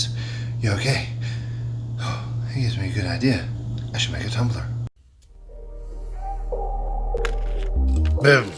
this. You okay? Oh, he gives me a good idea. I should make a tumbler. Boom.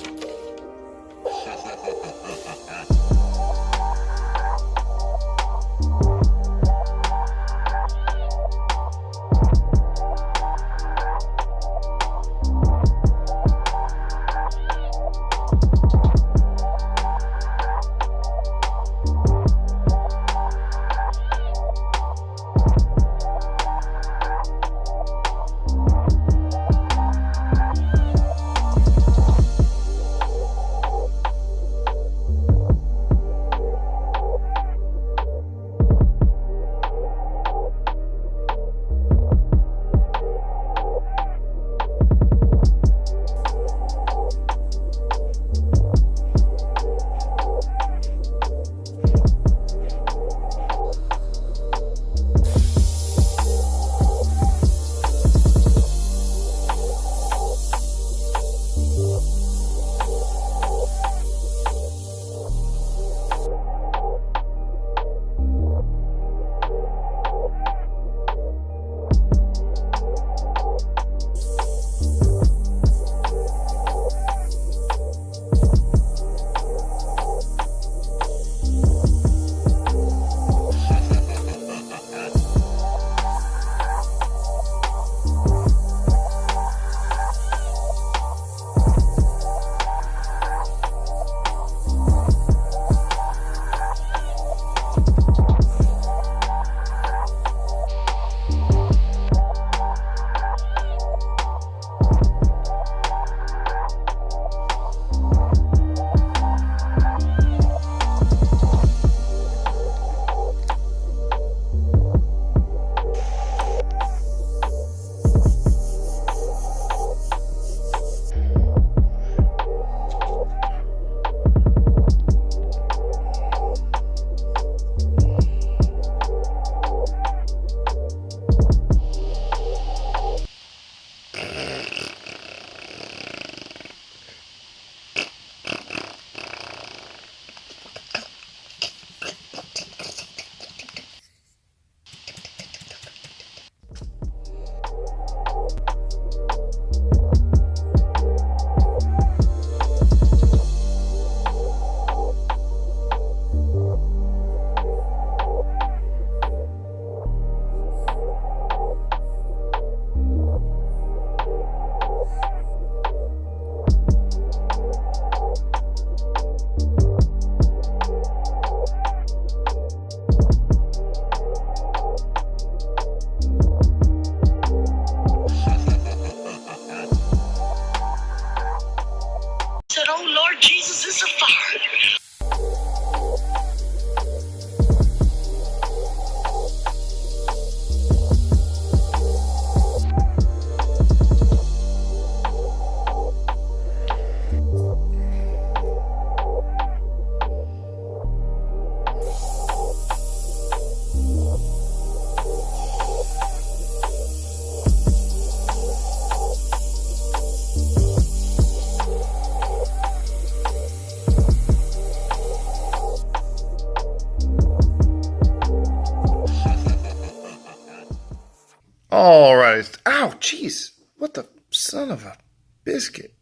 Alright. Ow, jeez. What the son of a biscuit?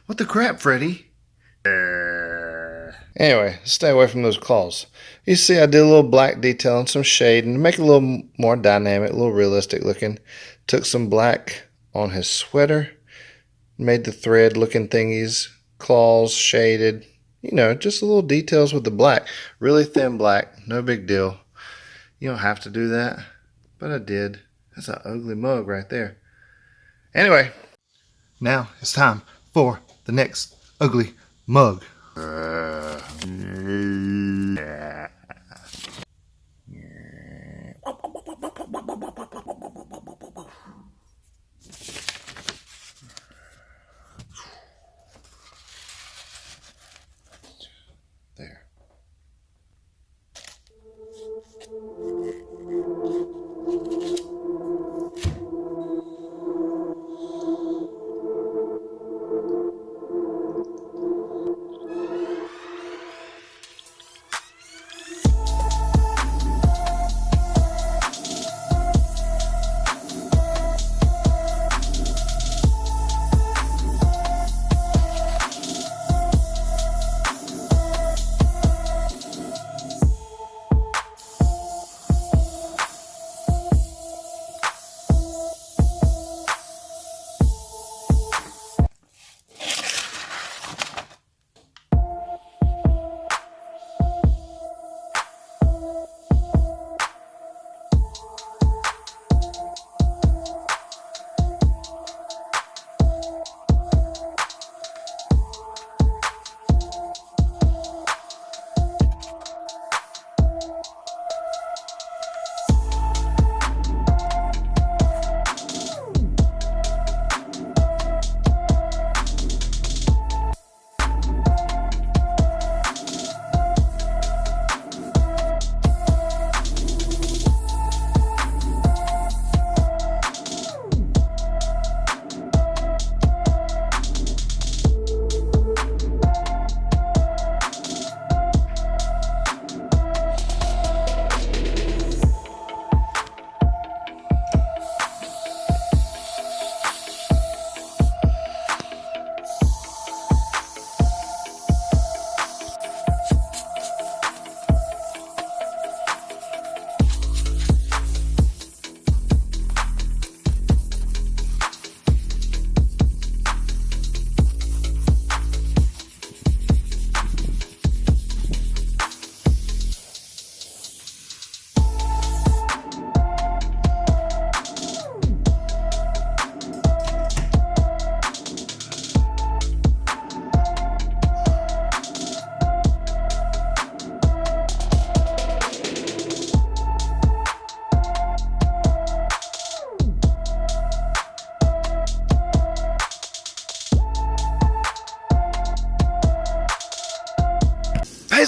What the crap, Freddy? Anyway, stay away from those claws. You see I did a little black detail and some shade and to make it a little more dynamic, a little realistic looking. Took some black on his sweater, made the thread looking thingies, claws shaded. You know, just a little details with the black. Really thin black, no big deal. You don't have to do that, but I did. That's an ugly mug right there. Anyway, now it's time for the next ugly mug. There.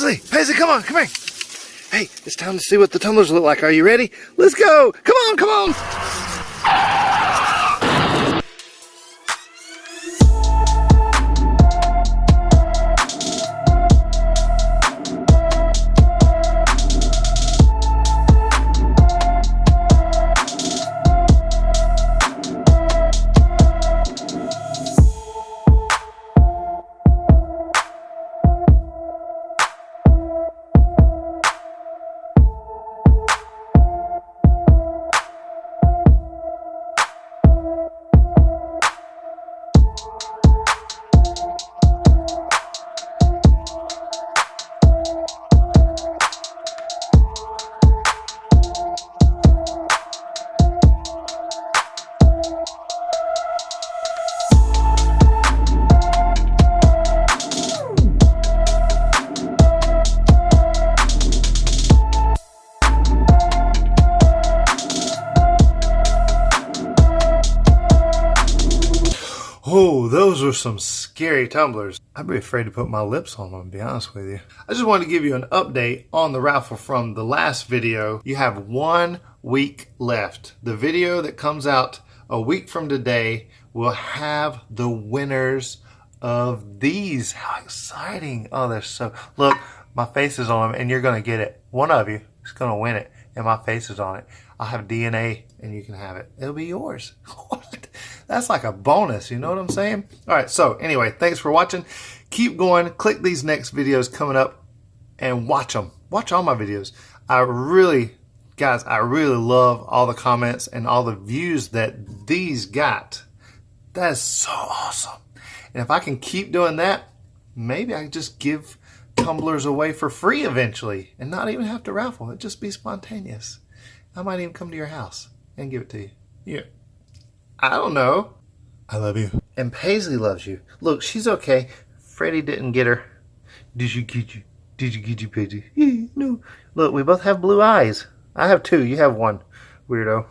Paisley, come on, come here. Hey, it's time to see what the tumblers look like. Are you ready? Let's go. Come on, come on. Oh, those were some scary tumblers. I'd be afraid to put my lips on them, to be honest with you. I just wanted to give you an update on the raffle from the last video. You have 1 week left. The video that comes out a week from today will have the winners of these. How exciting. Oh, they're so... Look, my face is on them, and you're going to get it. One of you is going to win it, and my face is on it. I'll have DNA, and you can have it. It'll be yours. What? That's like a bonus, you know what I'm saying? All right, so anyway, thanks for watching. Keep going. Click these next videos coming up and watch them. Watch all my videos. Guys, I really love all the comments and all the views that these got. That is so awesome. And if I can keep doing that, maybe I can just give tumblers away for free eventually and not even have to raffle. It'd just be spontaneous. I might even come to your house and give it to you. Yeah. I don't know. I love you. And Paisley loves you. Look, she's okay. Freddy didn't get her. Did you get you? Did you get you, Paisley? No. Look, we both have blue eyes. I have 2. You have 1. Weirdo.